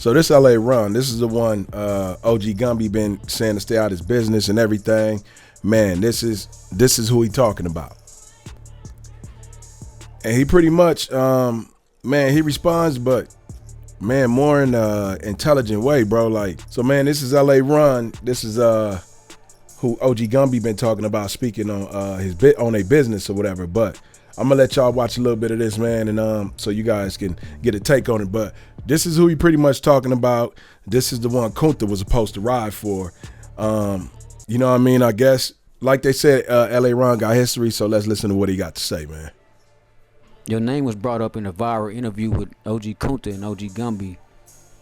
So this LA Run, this is the one OG Gumby been saying to stay out of his business and everything. Man, this is who he talking about. And he pretty much, man, he responds, but man, more in an intelligent way, bro. Like, so man, this is LA Run. This is who OG Gumby been talking about, speaking on his bit on a business or whatever. But I'm gonna let y'all watch a little bit of this, man, and so you guys can get a take on it. But this is who he pretty much talking about. This is the one Kunta was supposed to ride for. You know what I mean? I guess, like they said, LA Ron got history, so let's listen to what he got to say, man. Your name was brought up in a viral interview with OG Kunta and OG Gumby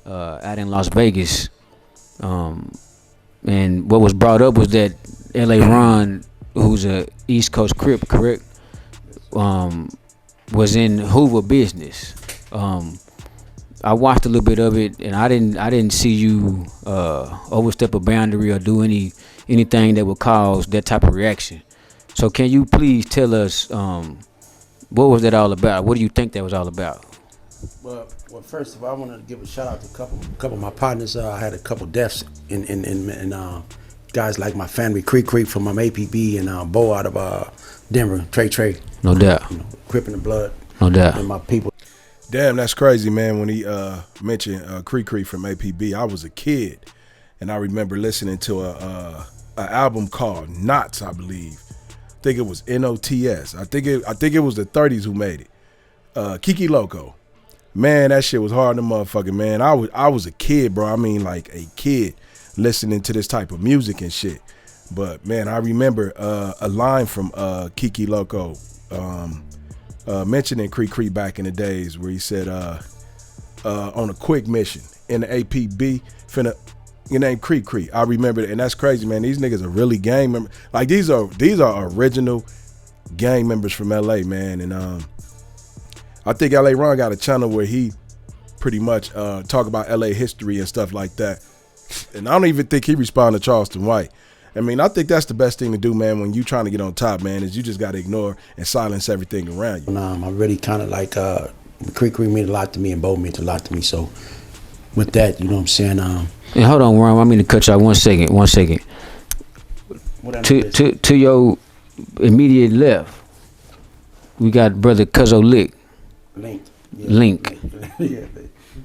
out in Las Vegas. And what was brought up was that LA Ron, who's a East Coast Crip, correct, was in Hoover business. I watched a little bit of it, and I didn't see you overstep a boundary or do anything that would cause that type of reaction. So can you please tell us what was that all about? What do you think that was all about? Well, first of all, I want to give a shout out to a couple of my partners. I had a couple deaths in guys like my family, Creek from APB, and Bo out of Denver, Trey. No doubt. You know, Crip in the blood. No doubt. And my people. Damn, that's crazy, man. When he mentioned Creek from APB, I was a kid, and I remember listening to a album called Knots, I believe. I think it was NOTS. I think it was the 30s who made it. Kiki Loco. Man, that shit was hard to motherfucking, man. I was a kid, bro. I mean, like a kid listening to this type of music and shit. But man, I remember a line from Kiki Loco mentioning Creek back in the days, where he said on a quick mission in the APB, finna your name Creek. I remember it, and that's crazy, man. These niggas are really gang members. Like these are original gang members from LA, man. And I think LA Ron got a channel where he pretty much talk about LA history and stuff like that. And I don't even think he responded to Charleston White. I mean, I think that's the best thing to do, man, when you trying to get on top, man, is you just got to ignore and silence everything around you. I really kind of like, Creek meant a lot to me and Bo meant a lot to me. So with that, you know what I'm saying? And hold on, Ron, I mean to cut you out 1 second. To your immediate left, we got brother Cuzzo Link. Yeah.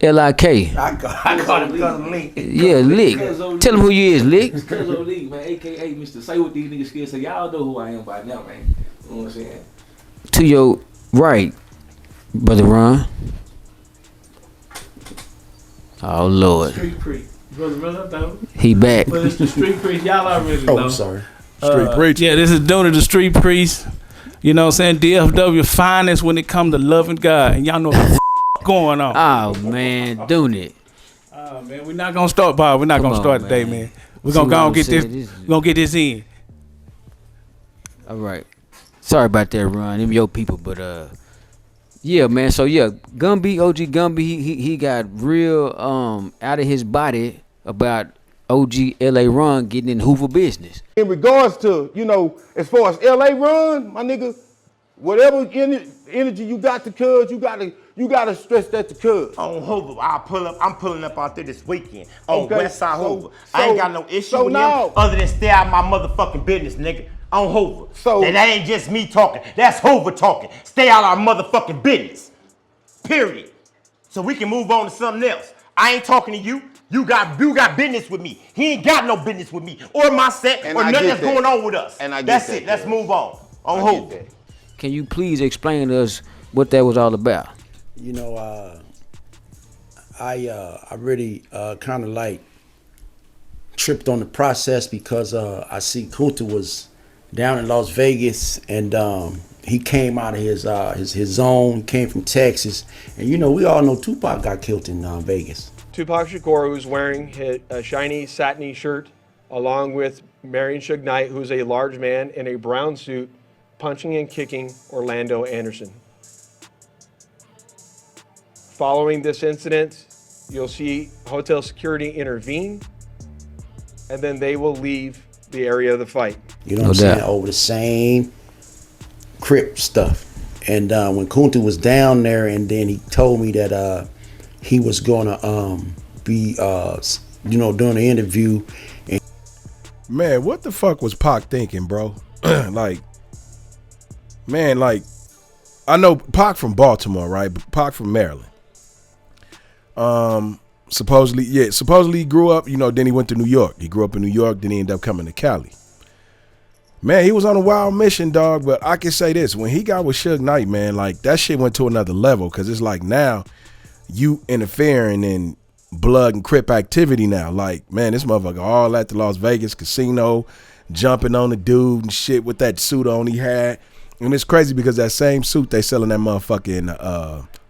L-I-K. I call him Cuzzo Link. Yeah, Lick. Tell him who you is, Lick. Cuzzo Link, man, a.k.a. Mr. Say What These Niggas Scared. So y'all know who I am by now, man. You know what I'm saying? To your right, brother Ron. Oh, Lord. Street Priest. Brother, he back. But it's the Street Priest. Y'all already know. Oh, I'm sorry. Street Preacher. Yeah, this is Donor the Street Priest. You know what I'm saying? DFW finest when it comes to loving God. And y'all know what the going on. Oh, man, doing it. Man, we're not going to start, Bob. We're not going to start today, man. We're going to go and get this. We're going to get this in. All right. Sorry about that, Ron. Them your people, but yeah, man. So yeah, Gumby, OG Gumby, he got real out of his body about OG LA Ron getting in Hoover business. In regards to, you know, as far as LA Ron, my nigga, whatever energy you got to Cuz, you gotta stretch that to Cuz. On Hoover, I'm pulling up out there this weekend on Okay, West Side so- Hoover. I ain't got no issue with now- him other than stay out my motherfucking business, nigga. On Hoover. So- and that ain't just me talking. That's Hoover talking. Stay out our motherfucking business. Period. So we can move on to something else. I ain't talking to you. You got business with me. He ain't got no business with me or my set And or I nothing get that's that. going on with us. And I get that's that, it. Let's Cuz. move on. On I get Hoover. that. Can you please explain to us what that was all about? You know, I really kind of like tripped on the process because I see Kunta was down in Las Vegas and he came out of his zone, came from Texas, and you know we all know Tupac got killed in Vegas. Tupac Shakur, who's wearing a shiny satiny shirt, along with Marion Suge Knight, who's a large man in a brown suit, punching and kicking Orlando Anderson. Following this incident, you'll see hotel security intervene, and then they will leave the area of the fight. You know what I'm saying? Over the same Crip stuff. And when Kunta was down there, and then he told me that he was gonna be, doing the interview. And Man, what the fuck was Pac thinking, bro? Like, man, like, I know Pac from Baltimore, right? But Pac from Maryland. Supposedly he grew up, then he went to New York. He grew up in New York, then he ended up coming to Cali. Man, he was on a wild mission, dog, but I can say this. When he got with Suge Knight, man, like, that shit went to another level, because it's like now you interfering in blood and Crip activity now. Like, man, this motherfucker all at the Las Vegas casino, jumping on the dude and shit with that suit on he had. And it's crazy because that same suit they selling that motherfucker in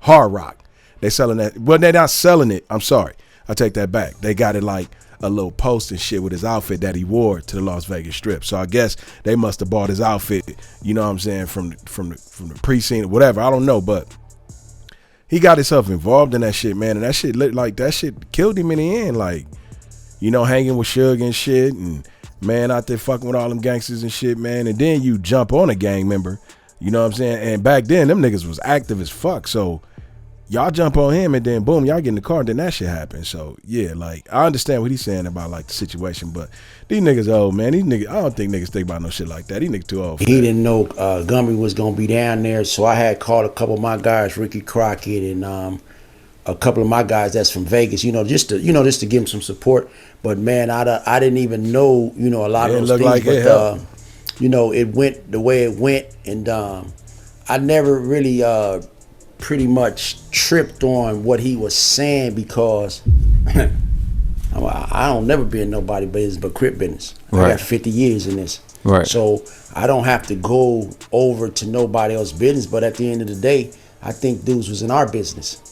Hard Rock. They selling that. Well, they're not selling it. I'm sorry. I take that back. They got it like a little post and shit with his outfit that he wore to the Las Vegas Strip. So I guess they must have bought his outfit, you know what I'm saying, from the precinct or whatever. I don't know, but he got himself involved in that shit, man. And that shit looked like that shit killed him in the end. Like, hanging with Suge and shit, and man out there fucking with all them gangsters and shit, man. And then you jump on a gang member, you know what I'm saying? And back then, them niggas was active as fuck. So y'all jump on him and then boom, y'all get in the car and then that shit happens. So yeah, like, I understand what he's saying about like the situation, but these niggas old, man. These niggas, I don't think niggas think about no shit like that. These niggas too old for he that. didn't know Gumby was gonna be down there, so I had called a couple of my guys, Ricky Crockett and a couple of my guys that's from Vegas, just to give him some support. But man, I didn't even know, a lot of those things. Like but it went the way it went, and I never really pretty much tripped on what he was saying because I don't never be in nobody business but Crip business. Right. I got 50 years in this. Right. So I don't have to go over to nobody else's business, but at the end of the day, I think dudes was in our business.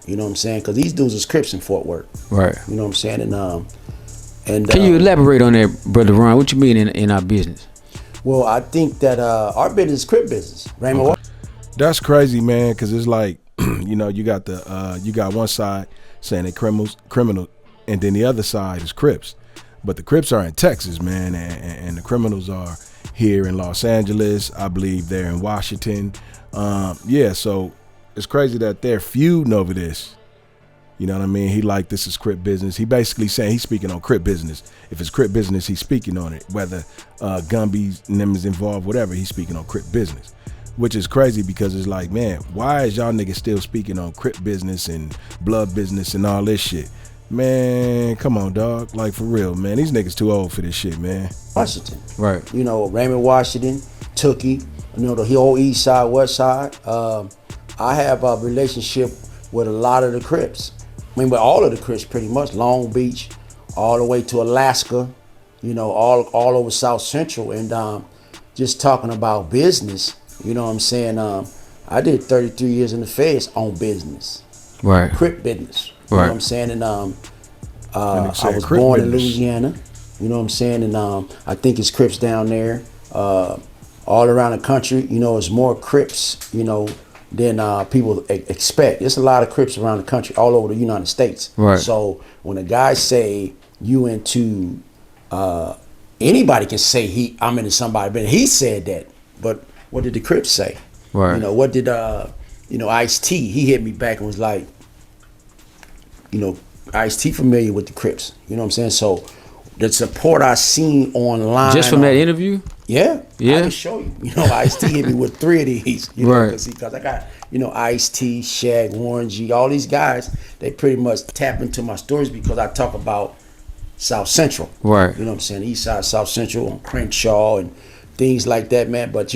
You know what I'm saying? Because these dudes is Crips in Fort Worth. Right. You know what I'm saying? And can you elaborate on that, Brother Ron? What you mean in our business? Well, I think that our business is Crip business. Raymond. Okay. That's crazy, man, because it's like, you got you got one side saying they criminal, and then the other side is Crips. But the Crips are in Texas, man, and the criminals are here in Los Angeles. I believe they're in Washington. So it's crazy that they're feuding over this. You know what I mean? He like, this is Crip business. He basically saying he's speaking on Crip business. If it's Crip business, he's speaking on it. Whether Gumby and them is involved, whatever, he's speaking on Crip business. Which is crazy because it's like, man, why is y'all niggas still speaking on Crip business and blood business and all this shit? Man, come on, dog. Like, for real, man. These niggas too old for this shit, man. Washington. Right. Raymond Washington, Tookie, the whole east side, west side. I have a relationship with a lot of the Crips. With all of the Crips pretty much. Long Beach, all the way to Alaska, all over South Central. And just talking about business, you know what I'm saying? I did 33 years in the feds on business. Right. Crip business. You right. know what I'm saying? And I was born in Louisiana. You know what I'm saying? And I think it's Crips down there. All around the country, it's more Crips, than people expect. There's a lot of Crips around the country, all over the United States. Right. So when a guy say you into, anybody can say I'm into somebody, but he said that. But what did the Crips say? Right. What did Ice-T? He hit me back and was like, Ice-T familiar with the Crips. You know what I'm saying? So the support I seen online. Just from that interview? Yeah. I can show you. Ice-T hit me with 3 of these. Right. Because I got, Ice-T, Shaq, Warren G, all these guys, they pretty much tap into my stories because I talk about South Central. Right. You know what I'm saying? East side, South Central, on Crenshaw and things like that, man. But,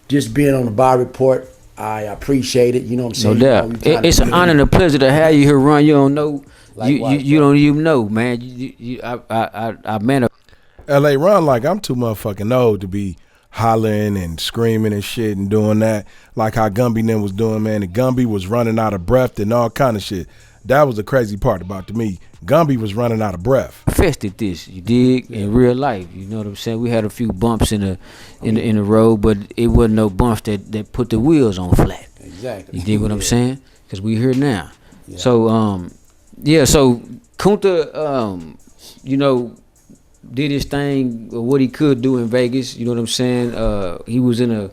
just being on the bar report, I appreciate it. You know what I'm saying? No doubt. It's an honor and a pleasure to have you here, Ron. You don't know. You don't even know, man. I met LA Ron, like, I'm too motherfucking old to be hollering and screaming and shit and doing that like how Gumby then was doing, man. And Gumby was running out of breath and all kind of shit. That was the crazy part about to me. Gumby was running out of breath. Fested this, you dig, in real life. You know what I'm saying? We had a few bumps in the road, but it wasn't no bumps that put the wheels on flat. Exactly. You dig what I'm saying? Because we here now. Yeah. So so Kunta, did his thing, what he could do in Vegas. You know what I'm saying? He was in a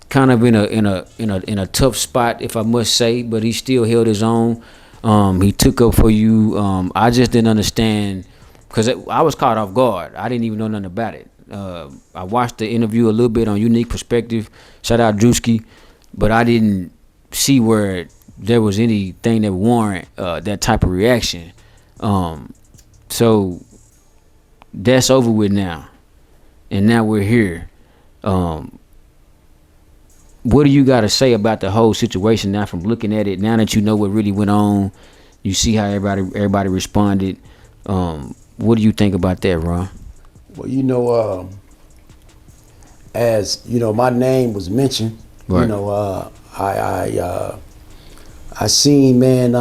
kind of in a tough spot, if I must say, but he still held his own. He took up for you. I just didn't understand because I was caught off guard. I didn't even know nothing about it. I watched the interview a little bit on Unique Perspective. Shout out Drewski, but I didn't see where there was anything that warrant that type of reaction. So that's over with now, and now we're here. What do you got to say about the whole situation now? From looking at it now that you know what really went on, you see how everybody responded. What do you think about that, Ron? Well, you know, as you know, my name was mentioned. Right. You know, I seen, man.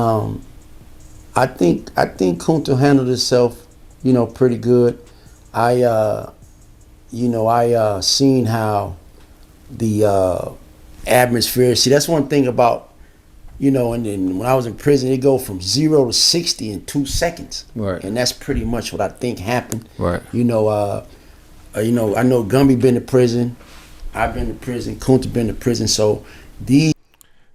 I think Kunta handled himself, you know, pretty good. I seen how the atmosphere. See, that's one thing about, you know, and then when I was in prison, it go from 0 to 60 in 2 seconds. Right. And that's pretty much what I think happened. Right. You know, I know Gumby been to prison. I've been to prison. Kunta been to prison. So these.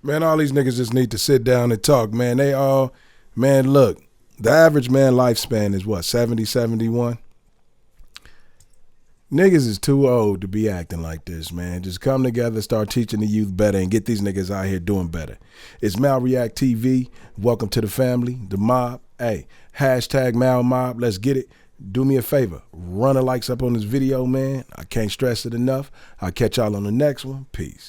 Man, all these niggas just need to sit down and talk, man. They all, man, look, the average man lifespan is what, 70, 71? Niggas is too old to be acting like this, man. Just come together, start teaching the youth better, and get these niggas out here doing better. It's MalReactTV. Welcome to the family, the mob. Hey, hashtag MalMob. Let's get it. Do me a favor. Run a likes up on this video, man. I can't stress it enough. I'll catch y'all on the next one. Peace.